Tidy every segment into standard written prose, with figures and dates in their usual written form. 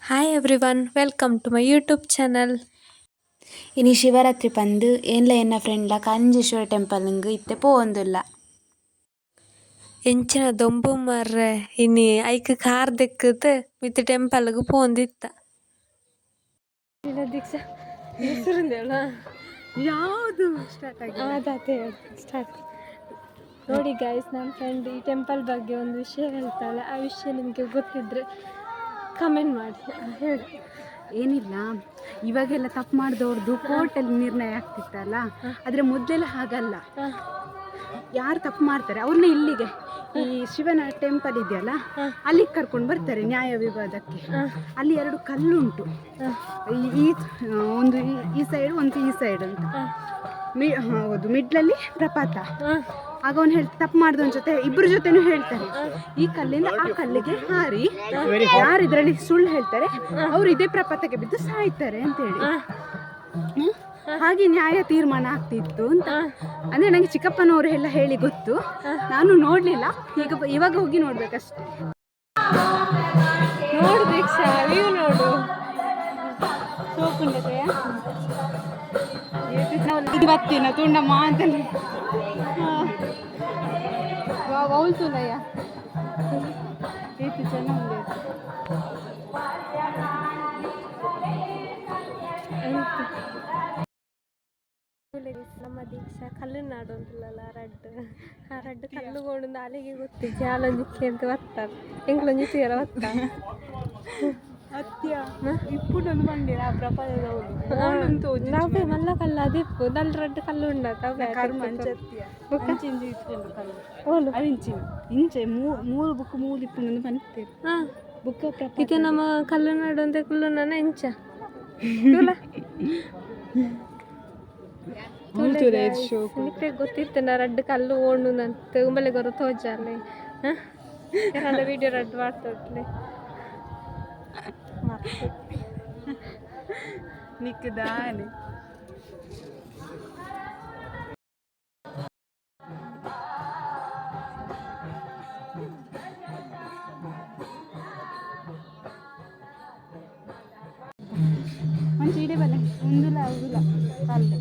Hi everyone, welcome to my YouTube channel. ಇನಿ ಶಿವರಾತ್ರಿ ಪಂದು ಏನ್ಲ ಎನ್ನ ಫ್ರೆಂಡ್ಲ ಕಾಂಜೇಶ್ವರ ಟೆಂಪಲ್ಗೆ ಇತ್ತೆ ಪೋವೊಂದುಲ್ಲ. ಎಂಚಿನ ದೊಂಬು ಮರ್ರೆ ಇನಿ ಐಕ್ ಕಾರ್ ದೆಕ್ಕುದು ಮಿತ್ ಟೆಂಪಲ್ಗೆ ಪೋಂದಿತ್ತ. ದೀಕ್ಷಾ ಯಾವುದು ಸ್ಟಾರ್ಟ್ ನೋಡಿ ಗೈಸ್, ನನ್ನ ಫ್ರೆಂಡ್ ಈ ಟೆಂಪಲ್ ಬಗ್ಗೆ ಒಂದು ವಿಷಯ ಹೇಳ್ತಾಳೆ. ಆ ವಿಷಯ ನಿಮಗೆ ಗೊತ್ತಿದ್ರೆ ಕಮೆಂಟ್ ಮಾಡಿ ಹೇಳಿ. ಏನಿಲ್ಲ, ಇವಾಗೆಲ್ಲ ತಪ್ಪು ಮಾಡಿದವ್ರದ್ದು ಕೋರ್ಟಲ್ಲಿ ನಿರ್ಣಯ ಆಗ್ತಿತ್ತಲ್ಲ, ಆದರೆ ಮೊದಲೆಲ್ಲ ಹಾಗಲ್ಲ. ಯಾರು ತಪ್ಪು ಮಾಡ್ತಾರೆ ಅವ್ರನ್ನ ಇಲ್ಲಿಗೆ ಈ ಶಿವನ ಟೆಂಪಲ್ ಇದೆಯಲ್ಲ ಅಲ್ಲಿಗೆ ಕರ್ಕೊಂಡು ಬರ್ತಾರೆ ನ್ಯಾಯ ವಿವಾದಕ್ಕೆ. ಅಲ್ಲಿ 2 ಕಲ್ಲುಂಟು, ಒಂದು ಈ ಸೈಡ್ ಒಂದು ಈ ಸೈಡ್ ಅಂತ. ಹೌದು, ಮಿಡ್ಲಲ್ಲಿ ಪ್ರಪಾತ. ಆಗ ಅವ್ನು ತಪ್ಪು ಮಾಡಿದವನ ಜೊತೆ ಇಬ್ಬರ ಜೊತೆನೂ ಹೇಳ್ತಾರೆ, ಈ ಕಲ್ಲಿಂದ ಆ ಕಲ್ಲಿಗೆ ಹಾರಿ ಯಾರು ಇದರಲ್ಲಿ ಸುಳ್ಳು ಹೇಳ್ತಾರೆ ಅವ್ರು ಇದೇ ಪ್ರಪಾತಕ್ಕೆ ಬಿದ್ದು ಸಾಯ್ತಾರೆ ಅಂತೇಳಿ. ಹಾಗೆ ನ್ಯಾಯ ತೀರ್ಮಾನ ಆಗ್ತಿತ್ತು ಅಂತ. ಅಂದರೆ ನನಗೆ ಚಿಕ್ಕಪ್ಪನವರು ಎಲ್ಲ ಹೇಳಿ ಗೊತ್ತು, ನಾನು ನೋಡಲಿಲ್ಲ. ಇವಾಗ ಹೋಗಿ ನೋಡ್ಬೇಕಷ್ಟೆ. ನೋಡು ದೀಕ್ಷಾ, ನೀವು ನೋಡು. ಬತ್ತಿನ ತುಂಡಮ್ಮ ಅಂತಲ್ಲಿ అవుతుందయ్య ಏತಿ ಚೆನ್ನಾಗಿದೆ. ನಮ್ಮ ದೀಕ್ಷಾ ಕಲ್ಲು ನಾಡು ಅಂತಲ್ಲ ರಡ್ಡು ಕಲ್ಲುಗೊಂಡು ನಾಲಿಗೆ ಗೊತ್ತಿ ಜಾಲೊಂಜಿಕ್ಕೆ ಅಂತ ಬರ್ತಾರೆ ಎಂಗ್ಲೊಂಜಿ ತೀರ ಬರ್ತಾರೆ ಅತ್ಯ ಇಪ್ಪುಡೊಂದು ಬಂದಿರ ಆ ಪ್ರಪಂಚದವರು ನಾವೇ ಮಲ್ಲ ಕಲ್ಲು ಅದಿಪ್ಪು ನಲ್ಲಿ ರಡ್ಡು ಕಲ್ಲು ಉಂಡತ್ತ ಇಂಚೆ ಮೂರು ಬುಕ್ ಮೂರು ಇಪ್ಪು ಬಂತೇವೆ ಬುಕ್ ಇದು ನಮ್ಮ ಕಲ್ಲು ನಾಡು ಅಂತ ಕುಲ್ಲು ನನ್ನ ಇಂಚ ಗೊತ್ತಿತ್ತು ನಾ ರಡ್ಡು ಕಲ್ಲು ಓಣು ನಂತ ಉಂಬಲೆ ಗೊರ ತೋಜಾಲೆ ವಿಡಿಯೋ ರಡ್ಡು ಮಾಡ್ತೋಟ್ಲೆ ನಿಕ್ಕದಾನೆ. ಮಂచి ಇಡೇ ಬಲೆ ಮುಂದುಲ ಆಗುದಿಲ್ಲ ಕಾಲು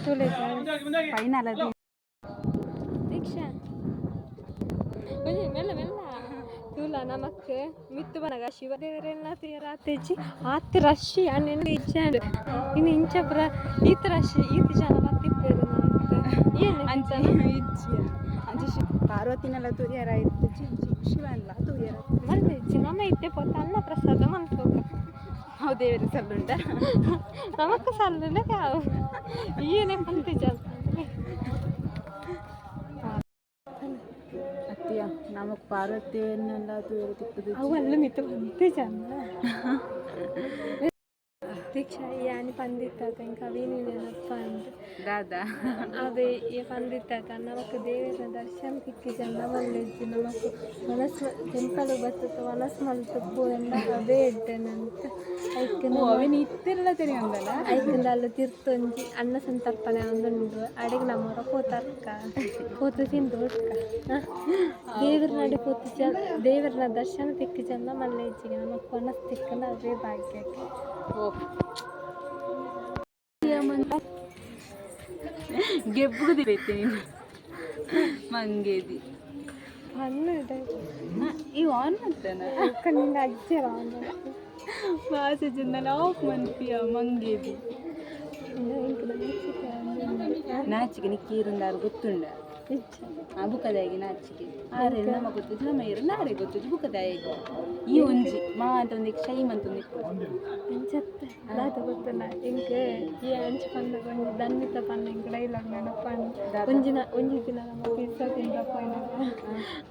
ತುಲೆ ಫೈನಲ್ ಅದು. ದೀಕ್ಷಾ ಮೆಲ್ಲ ಮೆಲ್ಲ ತುಲ ನಮಕ್ ಮಿತ್ತು ಬನಗ ಶಿವದೇವರೆಲ್ಲ ತೀರಾತೆಜಿ ಆತ್ ರಶಿ ಅಣ್ಣೆಲ್ಲ ಇಚ್ಚಾಂಡು ಇನ್ನು ಇಂಚಬ್ರ ಈತ ರಶಿ ಈತ ಜನ ಬರ್ತಿಪ್ಪೇರು ಏನು ಅಂಚ ಇಚ್ಚಿ ಪಾರ್ವತಿನೆಲ್ಲ ತೂರ್ಯಾರ ಇತ್ತು ಶಿವನ್ಲ ತೂರ್ಯಾರ ಮಲ್ಲೆ ಇಚ್ಚಿ ನಮ್ಮ ಇತ್ತೆ ಪೊತ್ತ ಅನ್ನ ಪ್ರಸಾದ ಮನ್ಕೋಗ ಹೌ ದೇವರ ಸಲ್ಲುಂಡ ನಮಕ್ ಸಲ್ಲುಂಡ ಕಾವು ಏನೇ ಪಂತಿ ಜನ ಅತ್ತಿಯ ನಮಕ್ ಪಾರ್ವತಿಯನ್ನೆಲ್ಲ ತೂರ್ತಿಪ್ಪದು ಅವೆಲ್ಲ ಮಿತ್ತು ಪಂತಿ ಜನ ದೀಕ್ಷಾ ಯಾನಿ ಪಂದಿತ್ತಾಗ ಇಂಕ ಅವೇನು ನೆನಪ ಅಂದು ದಾದಾ ಅವೇ ಪಂದಿತ್ತಾಗ ನಮಕ್ ದೇವರ ದರ್ಶನ ತಿಕ್ಕಿಜನ್ನ ಮಲ್ಲೆಜ್ಜಿ ನಮಕ್ ಮನಸ್ಸು ಟೆಂಪಲ್ ಬರ್ತದೆ ಮನಸ್ಸು ಮಲ್ತಪ್ಪು ಎಲ್ಲ ಅವೇ ಇಡ್ಡೇನಂತ ಅವನ್ ಇತ್ತೆಲ್ಲ ತೆರೆಯಂದಲ್ಲ ಐಕಂದ ಅಲ್ಲ ತಿರ್ತೊಂಜಿ ಅನ್ನ ಸಂತರ್ಪಣೆ ಒಂದುಂಡು ಅಡಿಗೆ ನಮ್ಮವರ ಕೂತು ತಿಂದು ದೇವ್ರ ನಡಿ ಕೂತು ದೇವರನ ದರ್ಶನ ತಿಕ್ಕಿಜನ್ನ ಮಲ್ಲೆಜ್ಜಿಗೆ ನಮಕ್ ಮನಸ್ಸು ತಿಕ್ಕಂದ ಅವೇ ಭಾಗ್ಯಕ್ಕೆ ಗೆಬ್ಬುದು ನೀನು ಮಂಗೇದಿ ಇವು ಆನ್ ಮಾಡ್ತಾನೆ ಕಣ್ಣಿಂದ ಅಜ್ಜರ ಮಾಸ ಚಂದನ ಆಫ್ ಮನ್ಪಿಯ ಮಂಗೇದಿ ನಾಚಿಗೆ ನಿಕ್ಕೀರುಂದಾರು ಗೊತ್ತುಂಡ ಬುಕ್ಕದಾಯಿಗೆ ನಾಚಿಗೆ ಆರೇಳು ನಮ್ಮ ಗೊತ್ತಿದ್ದು ನಮ್ಮ ಏರು ನಾರೇ ಗೊತ್ತಿದ್ದು ಬುಕ್ಕದಾಯಿಗೆ ಈ ಒಂಜಿ ಮಾ ಅಂತ ಒಂದು ಶೈಮ್ ಅಂತ ಒಂದು ಅದು ಗೊತ್ತಿಲ್ಲ ಇಂಗೆ ಈ ಅಂಚು ಪಂಡ ದಂಡಿತ ಪಂಡ ಇಂಗೆ ಡೈಲಾಗ್ ನೆನಪಂಡ ಒಂಜಿ ದಿನ ನಮ್ಮ ಪಿಜ್ಜಾ ತಿಂದಪ್ಪ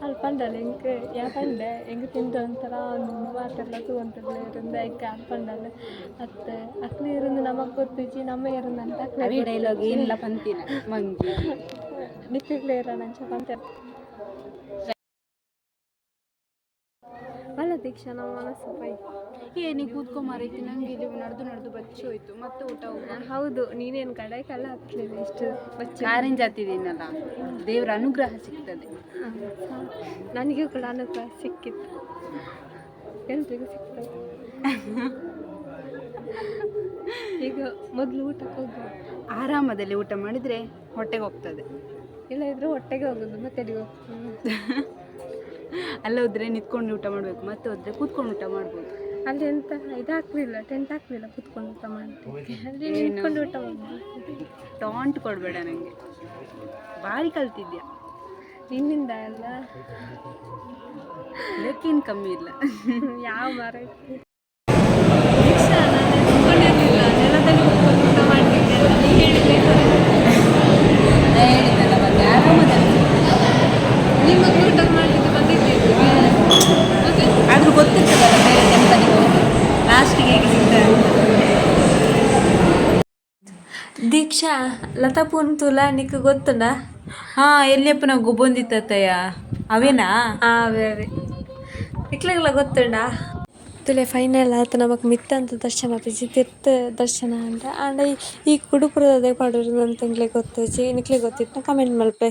ಅಲ್ಲಿ ಪಂಡಲ್ಲ ಇಂಗೆ ಯಾ ಪಂಡೆ ಹೆಂಗೆ ತಿಂದು ಒಂಥರ ಒಂದು ಮಾತೆಲ್ಲ ತಗೊಂತಿರ್ಲ ಇருந்து ಐಕೆ ಪಂಡಲ್ಲ ಅತ್ತೆ ಅಕ್ಲಿ ಇருந்து ನಮಗೆ ಗೊತ್ತಿಜ್ಜಿ ನಮ್ಮ ಇருந்து ಅಂತ ಅಕ್ಲಿ ಡೈಲಾಗ್ ಏನಿಲ್ಲ ಪಂತಿನ ಮಂಗಿ ನಿಕ್ಕಿಗ್ಲೇ ಇರ ನಂಚ ಪಂತ ಅಲ್ಲ ದೀಕ್ಷಾ ನಮ್ಮ ಮನಸ್ಸು ಪೈ ಏನಿ ಕೂತ್ಕೊಂಬಾರೈತಿ ನಂಗೆ ಇಲ್ಲಿ ನಡೆದು ಬಚ್ಚಿ ಹೋಯ್ತು ಮತ್ತೆ ಊಟ ಹೌದು ನೀನೇನು ಕಡೆ ಕಲ್ಲ ಹತ್ತಲಿಲ್ಲ ಇಷ್ಟು ಬಚ್ಚಿ ಕಾರಿಂಜ್ ಹತ್ತಿದ್ದೀನಲ್ಲ ದೇವರ ಅನುಗ್ರಹ ಸಿಗ್ತದೆ ನನಗೂ ಕೂಡ ಅನುಗ್ರಹ ಸಿಕ್ಕಿತ್ತು ಎಲ್ರಿಗೂ ಸಿಗ್ತದೆ. ಈಗ ಮೊದಲು ಊಟಕ್ಕೆ ಹೋಗ್ಬೋದು, ಆರಾಮದಲ್ಲಿ ಊಟ ಮಾಡಿದರೆ ಹೊಟ್ಟೆಗೆ ಹೋಗ್ತದೆ. ಇಲ್ಲ ಇದ್ರೆ ಹೊಟ್ಟೆಗೆ ಹೋಗೋದು ಮತ್ತೆ ಎಲ್ಲಿಗೆ ಹೋಗ್ತದೆ. ಅಲ್ಲ ಹೋದ್ರೆ ನಿಂತ್ಕೊಂಡು ಊಟ ಮಾಡಬೇಕು, ಮತ್ತೆ ಹೋದ್ರೆ ಕೂತ್ಕೊಂಡು ಊಟ ಮಾಡ್ಬೋದು. ಅಲ್ಲಿ ಎಂತ ಇದು ಹಾಕ್ಲಿಲ್ಲ, ಟೆಂಟ್ ಹಾಕ್ಲಿಲ್ಲ ಕುತ್ಕೊಂಡು ಊಟ ಮಾಡ್ಲಿಕ್ಕೆ, ಅಲ್ಲಿ ನಿಂತ್ಕೊಂಡು ಊಟ ಮಾಡ್ಬೋದು. ಟಾಂಟ್ ಕೊಡಬೇಡ ನನಗೆ, ಭಾರಿ ಕಲ್ತಿದ್ಯಾ. ನಿನ್ನಿಂದ ಅಲ್ಲ, ಇದಕ್ಕೇನು ಕಮ್ಮಿ ಇಲ್ಲ. ಯಾವ ಮರ ದೀಕ್ಷಾ, ನಾನು ನಿಂತ್ಕೊಂಡಿರಲಿಲ್ಲ, ನೆಲದಲ್ಲಿ ಕುತ್ಕೊಂಡು ಊಟ ಮಾಡ್ತಿದ್ದೆ. ನೀ ಹೇಳಿದ್ದೆ ಹೇಳಿದ್ದಲ್ಲ ಮತ್ತೆ ಆರಾಮದಲ್ಲಿ. ನಿಮ್ಮ ಊಟ ಮಾಡಲಿಕ್ಕೆ ಬಂದಿದ್ದೀವಿ, ಆದರೂ ಗೊತ್ತಿರ್ತದಲ್ಲ ಬೇರೆ ಟೆಂಪಲಿಗೆ ಹೋಗಿ ಲಾಸ್ಟಿಗೆ ಹೇಗೆ ಸಿಗ್ತದೆ. ದೀಕ್ಷಾ, ಲತಾ ಪುಂತುಲ ನಿಕ್ಕೆ ಗೊತ್ತುಂಡ? ಹಾಂ, ಎಲ್ಲಿಯಪ್ಪ ನಾವು ಗೊಬ್ಬೊಂದಿತ್ತಯ್ಯ ಅವೇನಾ? ಅವೇ ಅವೇ ಇಕ್ಲೆಲ್ಲ ಗೊತ್ತುಂಡ. ತುಲೆ ಫೈನಲ್ ಆತ ನಮಕ್ ಮಿತ್ತಂತ ದರ್ಶನ ತೀರ್ಥ ದರ್ಶನ ಅಂತ ಆಂಡ ಈ ಕುಡುಪುರದ ಪಾಡೋರು ಅಂತ ಗೊತ್ತು ನಿಕ್ಲೆ ಗೊತ್ತಿತ್ತು ಕಮೆಂಟ್ ಮಲ್ಪೆ.